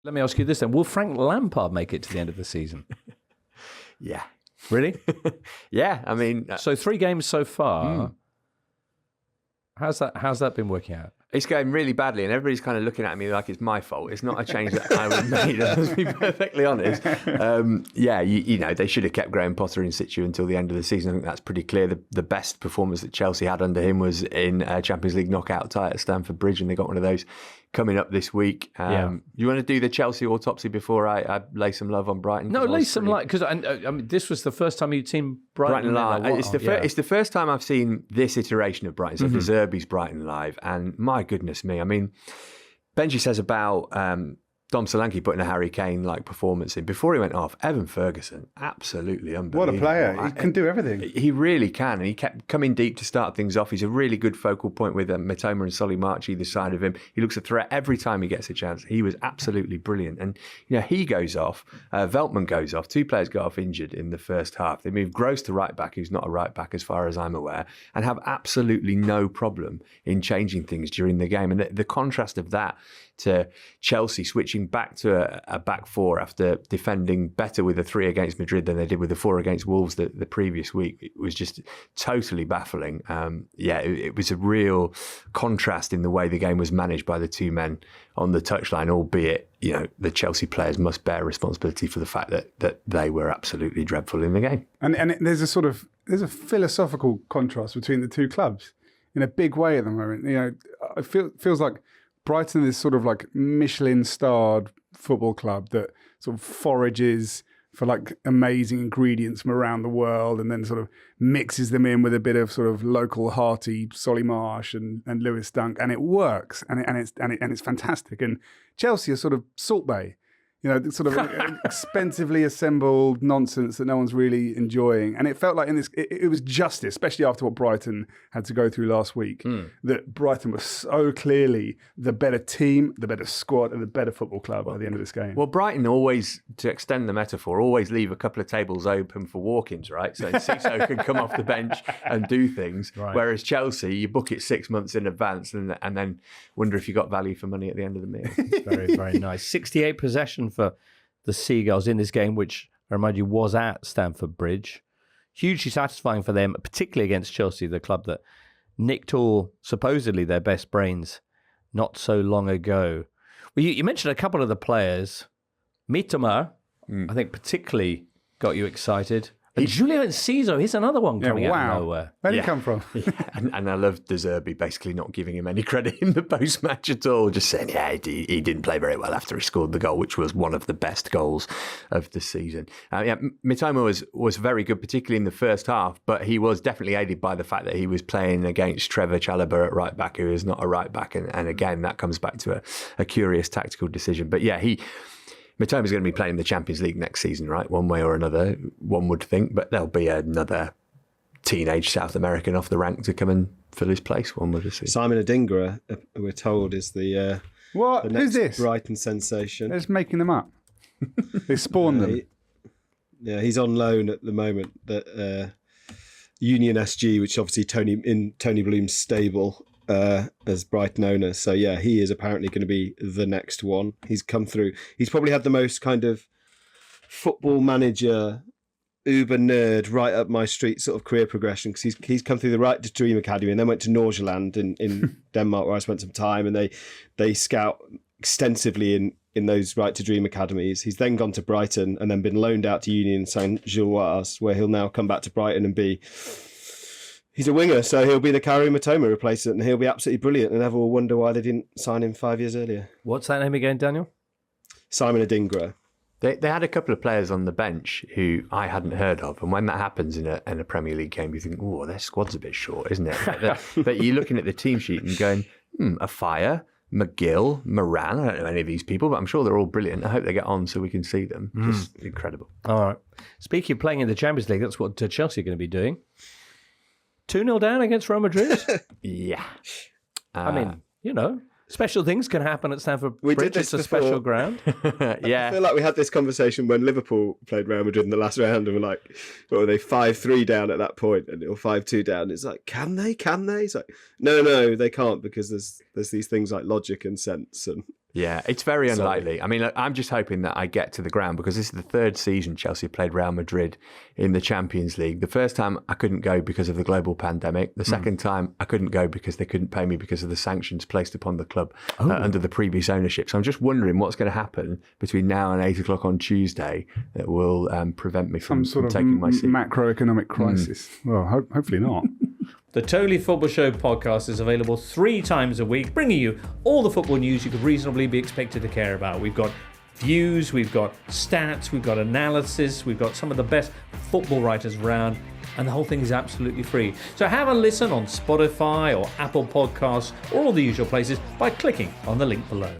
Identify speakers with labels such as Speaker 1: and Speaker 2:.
Speaker 1: Let me ask you this then. Will Frank Lampard make it to the end of the season?
Speaker 2: Yeah.
Speaker 1: Really?
Speaker 2: Yeah, I mean...
Speaker 1: So 3 games so far. How's that been working out?
Speaker 2: It's going really badly, and everybody's kind of looking at me like it's my fault. It's not a change that I would have made, let's be perfectly honest. You know, they should have kept Graham Potter in situ until the end of the season. I think that's pretty clear. The best performance that Chelsea had under him was in Champions League knockout tie at Stamford Bridge, and they got one of those coming up this week. You want to do the Chelsea autopsy before I lay some love on Brighton?
Speaker 1: No, lay some light, because I mean, this was the first time you'd seen Brighton live.
Speaker 2: It's the first time I've seen this iteration of Brighton, so De Zerbi's Brighton live, and my goodness me, I mean, Benji says about Dom Solanke putting a Harry Kane-like performance in. Before he went off, Evan Ferguson, absolutely unbelievable.
Speaker 3: What a player. He can do everything.
Speaker 2: He really can, and he kept coming deep to start things off. He's a really good focal point with Mitoma and Solly March either side of him. He looks a threat every time he gets a chance. He was absolutely brilliant. And, you know, he goes off, Veltman goes off, 2 players go off injured in the first half. They move Gross to right back, who's not a right back as far as I'm aware, and have absolutely no problem in changing things during the game. And the contrast of that to Chelsea switching back to a back 4 after defending better with a 3 against Madrid than they did with the 4 against Wolves the previous week, it was just totally baffling. It was a real contrast in the way the game was managed by the 2 men on the touchline, albeit, you know, the Chelsea players must bear responsibility for the fact that they were absolutely dreadful in the game.
Speaker 3: And there's a philosophical contrast between the 2 clubs in a big way at the moment. You know, it feels like Brighton is sort of like Michelin-starred football club that sort of forages for like amazing ingredients from around the world and then sort of mixes them in with a bit of sort of local hearty Solly Marsh and Lewis Dunk, and it works and it's fantastic. And Chelsea are sort of Salt Bay. You know, sort of expensively assembled nonsense that no one's really enjoying. And it felt like it was justice, especially after what Brighton had to go through last week, that Brighton was so clearly the better team, the better squad, and the better football club at the end of this game.
Speaker 2: Well, Brighton always, to extend the metaphor, always leave a couple of tables open for walk-ins, right? So Sissoko can come off the bench and do things. Right. Whereas Chelsea, you book it 6 months in advance and then wonder if you got value for money at the end of the meal.
Speaker 1: Very, very nice. 68 possession for the Seagulls in this game, which I remind you was at Stamford Bridge. Hugely satisfying for them, particularly against Chelsea, the club that nicked all supposedly their best brains not so long ago. Well, you mentioned a couple of the players. Mitoma, I think, particularly got you excited. And Julio Enciso, he's another one coming out of nowhere.
Speaker 3: Where did he come from?
Speaker 2: And I love De Zerbi basically not giving him any credit in the post-match at all, just saying, he didn't play very well after he scored the goal, which was one of the best goals of the season. Mitoma was very good, particularly in the first half, but he was definitely aided by the fact that he was playing against Trevor Chalobah at right back, who is not a right back. And again, that comes back to a curious tactical decision. But yeah, Mitoma's going to be playing the Champions League next season, right? One way or another, one would think. But there'll be another teenage South American off the rank to come and fill his place, one would assume.
Speaker 4: Simon Adingra, we're told, is the
Speaker 3: what?
Speaker 4: The
Speaker 3: Who's
Speaker 4: next
Speaker 3: this?
Speaker 4: Brighton sensation.
Speaker 3: They're just making them up. They spawned them.
Speaker 4: He's on loan at the moment. Union SG, which obviously Tony Bloom's stable as Brighton owner. So yeah, he is apparently going to be the next one. He's come through. He's probably had the most kind of football manager, uber nerd, right up my street sort of career progression, because he's come through the Right to Dream Academy and then went to Nordsjælland in Denmark, where I spent some time, and they scout extensively in those Right to Dream academies. He's then gone to Brighton and then been loaned out to Union Saint-Gilloise, where he'll now come back to Brighton and be... He's a winger, so he'll be the Karim Mitoma replacement, and he'll be absolutely brilliant, and everyone will wonder why they didn't sign him 5 years earlier.
Speaker 1: What's that name again, Daniel?
Speaker 4: Simon Adingra.
Speaker 2: They had a couple of players on the bench who I hadn't heard of, and when that happens in a Premier League game, you think, oh, their squad's a bit short, isn't it? But you're looking at the team sheet and going, Afire, McGill, Moran, I don't know any of these people, but I'm sure they're all brilliant. I hope they get on so we can see them. Just incredible.
Speaker 1: All right. Speaking of playing in the Champions League, that's what Chelsea are going to be doing. 2-0 down against Real Madrid?
Speaker 2: Yeah.
Speaker 1: I mean, special things can happen at Stamford
Speaker 4: We
Speaker 1: Bridge.
Speaker 4: did this
Speaker 1: It's a
Speaker 4: before.
Speaker 1: special ground.
Speaker 2: Yeah.
Speaker 4: I feel like we had this conversation when Liverpool played Real Madrid in the last round, and we're like, what were they, 5-3 down at that point, or 5-2 down? It's like, can they? It's like, no, they can't, because there's these things like logic and sense, and
Speaker 2: Yeah, it's very unlikely. I mean, look, I'm just hoping that I get to the ground because this is the third season Chelsea played Real Madrid in the Champions League. The first time I couldn't go because of the global pandemic. The second time I couldn't go because they couldn't pay me because of the sanctions placed upon the club under the previous ownership. So I'm just wondering what's going to happen between now and 8 o'clock on Tuesday that will prevent me from taking my seat.
Speaker 3: Macroeconomic crisis. Well, hopefully not.
Speaker 1: The Totally Football Show podcast is available 3 times a week, bringing you all the football news you could reasonably be expected to care about. We've got views, we've got stats, we've got analysis, we've got some of the best football writers around, and the whole thing is absolutely free. So have a listen on Spotify or Apple Podcasts or all the usual places by clicking on the link below.